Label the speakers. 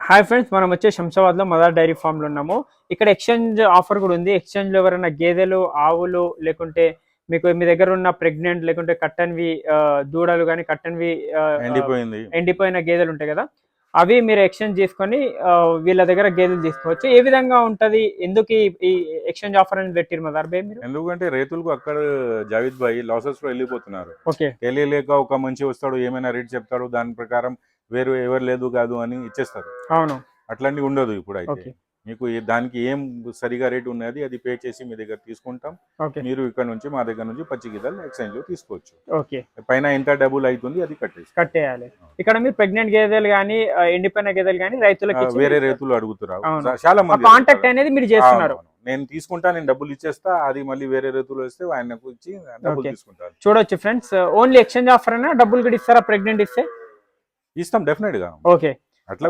Speaker 1: Hi friends, మనం వచ్చే శంషాబాద్లో mother dairy ఫామ్లో ఉన్నాము. ఇక్కడ ఎక్స్చేంజ్ ఆఫర్ కూడా ఉంది. ఎక్స్చేంజ్లో ఎవరైనా గేదెలు, ఆవులు లేకుంటే మీకు మీ దగ్గర ఉన్న ప్రెగ్నెంట్ లేకుంటే కట్టన్వి దూడలు కానీ కట్టన్వి ఎండిపోయిన గేదెలు ఉంటాయి కదా, అవి మీరు ఎక్స్చేంజ్ చేసుకొని వీళ్ళ దగ్గర గేదెలు తీసుకోవచ్చు. ఏ విధంగా ఉంటది, ఎందుకు ఈ ఎక్స్చేంజ్ ఆఫర్ అని పెట్టిరు మదర్ బై మీరు?
Speaker 2: ఎందుకంటే రైతులకు అక్కడ జావేద్ భాయ్ లాసెస్ లో వెళ్ళిపోతున్నారు.
Speaker 1: ఓకే,
Speaker 2: తెలియలేక ఒక మంచి వస్తాడు, ఏమైనా రేట్ చెప్తాడు, దాని ప్రకారం వేరు ఎవరు లేదు కాదు అని ఇచ్చేస్తారు.
Speaker 1: అవును,
Speaker 2: అట్లాంటివి ఉండదు ఇప్పుడు. అయితే
Speaker 1: ఓకే,
Speaker 2: మీకు దానికి ఏం సరిగా రేట్ ఉన్నది అది పే చేసి మీ దగ్గర తీసుకుంటాం.
Speaker 1: ఓకే,
Speaker 2: మీరు ఇక్కడ నుంచి మా దగ్గర నుంచి పచ్చి గిద్దలు ఎక్స్చేంజ్ లో తీసుకోవచ్చు.
Speaker 1: ఓకే,
Speaker 2: పైన ఎంత డబ్బులు అవుతుంది అది
Speaker 1: కట్టేయాలి. ఇక్కడ మీరు ప్రెగ్నెంట్ గేదెలు కానీ ఎండిపోయిన గేదెలు కానీ రైతులకి
Speaker 2: వేరే రైతులు అడుగుతున్నారు.
Speaker 1: అవును.
Speaker 2: చాలా మంది
Speaker 1: కాంటాక్ట్ అనేది మీరు చేస్తున్నారు.
Speaker 2: నేను తీసుకుంటా, నేను డబ్బులు ఇచ్చేస్తా, అది మళ్ళీ వేరే రైతులు వస్తే ఆయనకు ఇచ్చి డబ్బులు తీసుకుంటారు.
Speaker 1: చూడొచ్చు ఫ్రెండ్స్, ఓన్లీ ఎక్స్చేంజ్ ఆఫర్ అయినా డబ్బులు కూడా ఇస్తారా ప్రెగ్నెంట్ ఇస్తే?
Speaker 2: ఇస్తాం డెఫినెట్ గా.
Speaker 1: ఓకే,
Speaker 2: అట్లా